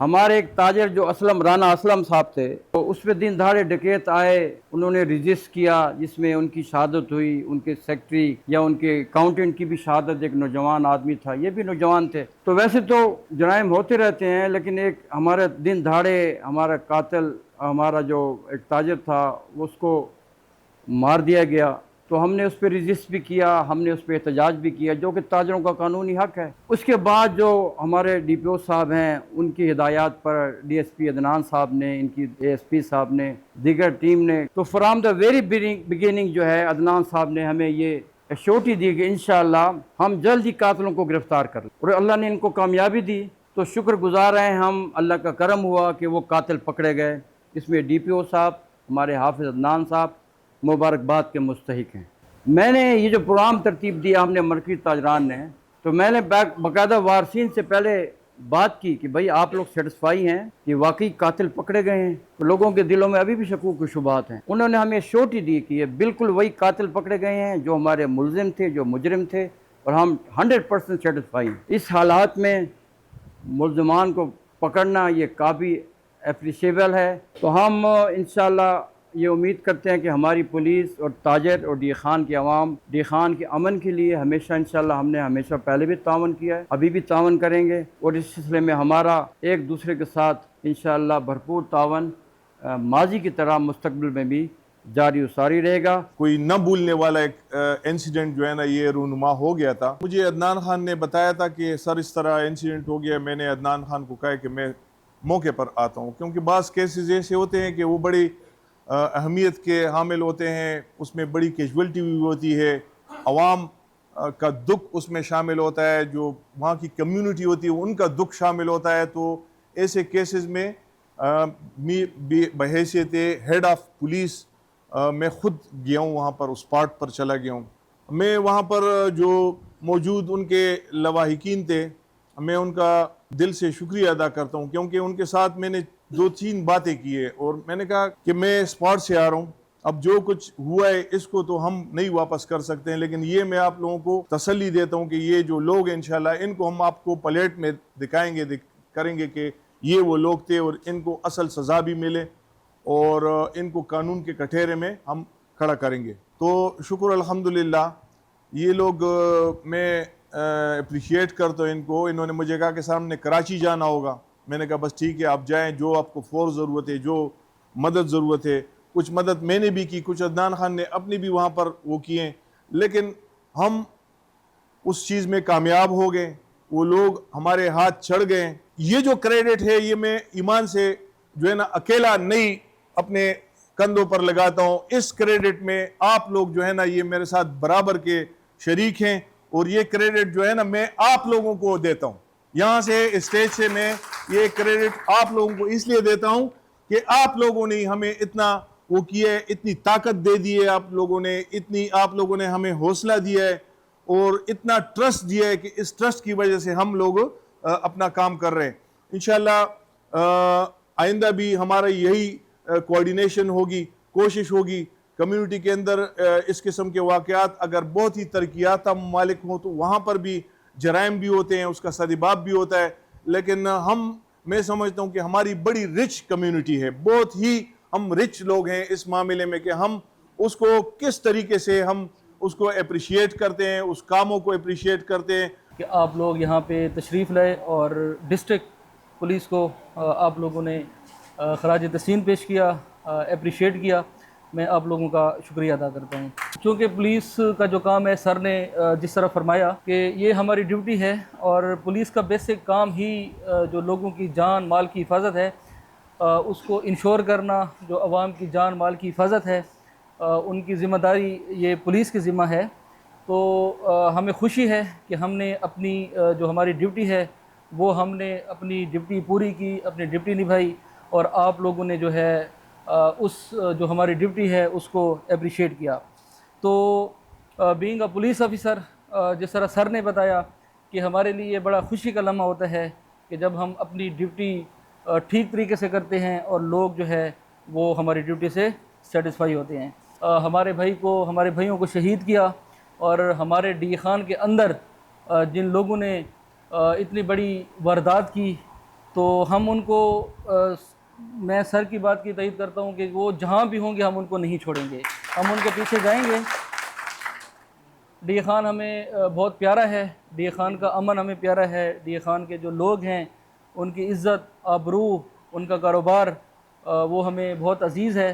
ہمارے ایک تاجر جو اسلم رانا اسلم صاحب تھے، تو اس پہ دن دہاڑے ڈکیت آئے، انہوں نے رجسٹ کیا جس میں ان کی شہادت ہوئی، ان کے سیکٹری یا ان کے اکاؤنٹنٹ کی بھی شہادت، ایک نوجوان آدمی تھا، یہ بھی نوجوان تھے۔ تو ویسے تو جرائم ہوتے رہتے ہیں، لیکن ایک ہمارے دن دہاڑے ہمارا قاتل، ہمارا جو ایک تاجر تھا، اس کو مار دیا گیا۔ تو ہم نے اس پہ رجسٹ بھی کیا، ہم نے اس پہ احتجاج بھی کیا، جو کہ تاجروں کا قانونی حق ہے۔ اس کے بعد جو ہمارے ڈی پی او صاحب ہیں، ان کی ہدایات پر ڈی ایس پی عدنان صاحب نے، ان کی اے ایس پی صاحب نے، دیگر ٹیم نے، تو فرام دا ویری بگننگ جو ہے عدنان صاحب نے ہمیں یہ ایشورٹی دی کہ انشاءاللہ ہم جلد ہی قاتلوں کو گرفتار کر لیں، اور اللہ نے ان کو کامیابی دی۔ تو شکر گزار ہیں ہم، اللہ کا کرم ہوا کہ وہ قاتل پکڑے گئے۔ اس میں ڈی پی او صاحب، ہمارے حافظ عدنان صاحب مبارکباد کے مستحق ہیں۔ میں نے یہ جو پروگرام ترتیب دیا ہم نے مرکزی تاجران نے، تو میں نے باقاعدہ وارثین سے پہلے بات کی کہ بھائی آپ لوگ سیٹسفائی ہیں کہ واقعی قاتل پکڑے گئے ہیں؟ تو لوگوں کے دلوں میں ابھی بھی شکوک و شبہات ہیں۔ انہوں نے ہمیں شورٹی دی کہ یہ بالکل وہی قاتل پکڑے گئے ہیں جو ہمارے ملزم تھے، جو مجرم تھے، اور ہم 100% سیٹسفائی ہیں۔ اس حالات میں ملزمان کو پکڑنا یہ کافی اپریشیبل ہے۔ تو ہم انشاءاللہ یہ امید کرتے ہیں کہ ہماری پولیس اور تاجر اور ڈی خان کی عوام، ڈی خان کے امن کے لیے ہمیشہ انشاءاللہ ہم نے ہمیشہ پہلے بھی تعاون کیا ہے، ابھی بھی تعاون کریں گے، اور اس سلسلے میں ہمارا ایک دوسرے کے ساتھ انشاءاللہ بھرپور تعاون ماضی کی طرح مستقبل میں بھی جاری و ساری رہے گا۔ کوئی نہ بھولنے والا ایک انسیڈنٹ جو ہے نا یہ رونما ہو گیا تھا۔ مجھے عدنان خان نے بتایا تھا کہ سر اس طرح انسیڈنٹ ہو گیا۔ میں نے عدنان خان کو کہا کہ میں موقع پر آتا ہوں، کیونکہ بعض کیسز ایسے ہوتے ہیں کہ وہ بڑی اہمیت کے حامل ہوتے ہیں، اس میں بڑی کیجویلٹی بھی ہوتی ہے، عوام کا دکھ اس میں شامل ہوتا ہے، جو وہاں کی کمیونٹی ہوتی ہے ان کا دکھ شامل ہوتا ہے۔ تو ایسے کیسز میں بحیثیت ہیڈ آف پولیس میں خود گیا ہوں، وہاں پر اس پارٹ پر چلا گیا ہوں۔ میں وہاں پر جو موجود ان کے لواحقین تھے، میں ان کا دل سے شکریہ ادا کرتا ہوں، کیونکہ ان کے ساتھ میں نے 2-3 باتیں کی ہے، اور میں نے کہا کہ میں اسپاٹ سے آ رہا ہوں، اب جو کچھ ہوا ہے اس کو تو ہم نہیں واپس کر سکتے ہیں، لیکن یہ میں آپ لوگوں کو تسلی دیتا ہوں کہ یہ جو لوگ ہیں انشاءاللہ ان کو ہم آپ کو پلیٹ میں دکھائیں گے، کریں گے کہ یہ وہ لوگ تھے، اور ان کو اصل سزا بھی ملے، اور ان کو قانون کے کٹہرے میں ہم کھڑا کریں گے۔ تو شکر الحمدللہ یہ لوگ میں اپریشیٹ کرتا ہوں ان کو۔ انہوں نے مجھے کہا کہ صاحب نے کراچی جانا ہوگا، میں نے کہا بس ٹھیک ہے آپ جائیں، جو آپ کو فورس ضرورت ہے، جو مدد ضرورت ہے، کچھ مدد میں نے بھی کی، کچھ عدنان خان نے اپنی بھی وہاں پر وہ کیے، لیکن ہم اس چیز میں کامیاب ہو گئے، وہ لوگ ہمارے ہاتھ چڑھ گئے۔ یہ جو کریڈٹ ہے یہ میں ایمان سے جو ہے نا اکیلا نہیں اپنے کندھوں پر لگاتا ہوں، اس کریڈٹ میں آپ لوگ جو ہے نا یہ میرے ساتھ برابر کے شریک ہیں، اور یہ کریڈٹ جو ہے نا میں آپ لوگوں کو دیتا ہوں، یہاں سے اسٹیج سے میں یہ کریڈٹ آپ لوگوں کو اس لیے دیتا ہوں کہ آپ لوگوں نے ہمیں اتنا وہ کیا ہے، اتنی طاقت دے دی ہے، آپ لوگوں نے ہمیں حوصلہ دیا ہے، اور اتنا ٹرسٹ دیا ہے کہ اس ٹرسٹ کی وجہ سے ہم لوگ اپنا کام کر رہے ہیں۔ انشاءاللہ آئندہ بھی ہمارا یہی کوارڈینیشن ہوگی، کوشش ہوگی کمیونٹی کے اندر اس قسم کے واقعات اگر بہت ہی ترقی یافتہ ممالک ہوں تو وہاں پر بھی جرائم بھی ہوتے ہیں، اس کا سدباب بھی ہوتا ہے، لیکن میں سمجھتا ہوں کہ ہماری بڑی رچ کمیونٹی ہے، بہت ہی ہم رچ لوگ ہیں اس معاملے میں کہ ہم اس کو کس طریقے سے ہم اس کو اپریشیٹ کرتے ہیں، اس کاموں کو اپریشیٹ کرتے ہیں کہ آپ لوگ یہاں پہ تشریف لائے اور ڈسٹرکٹ پولیس کو آپ لوگوں نے خراج تحسین پیش کیا، اپریشیٹ کیا۔ میں آپ لوگوں کا شکریہ ادا کرتا ہوں۔ چونکہ پولیس کا جو کام ہے، سر نے جس طرح فرمایا کہ یہ ہماری ڈیوٹی ہے، اور پولیس کا بیسک کام ہی جو لوگوں کی جان مال کی حفاظت ہے اس کو انشور کرنا، جو عوام کی جان مال کی حفاظت ہے ان کی ذمہ داری یہ پولیس کی ذمہ ہے۔ تو ہمیں خوشی ہے کہ ہم نے اپنی جو ہماری ڈیوٹی ہے وہ ہم نے اپنی ڈیوٹی پوری کی، اپنی ڈیوٹی نبھائی، اور آپ لوگوں نے جو ہے اس جو ہماری ڈیوٹی ہے اس کو اپریشیٹ کیا۔ تو بینگ اے پولیس آفیسر، جس طرح سر نے بتایا کہ ہمارے لیے یہ بڑا خوشی کا لمحہ ہوتا ہے کہ جب ہم اپنی ڈیوٹی ٹھیک طریقے سے کرتے ہیں اور لوگ جو ہے وہ ہماری ڈیوٹی سے سیٹسفائی ہوتے ہیں۔ ہمارے بھائیوں کو شہید کیا، اور ہمارے ڈی خان کے اندر جن لوگوں نے اتنی بڑی واردات کی، تو ہم ان کو میں سر کی بات کی تائید کرتا ہوں کہ وہ جہاں بھی ہوں گے ہم ان کو نہیں چھوڑیں گے، ہم ان کے پیچھے جائیں گے۔ ڈی اے خان ہمیں بہت پیارا ہے، ڈی اے خان کا امن ہمیں پیارا ہے، ڈی اے خان کے جو لوگ ہیں ان کی عزت، آبرو، ان کا کاروبار وہ ہمیں بہت عزیز ہے۔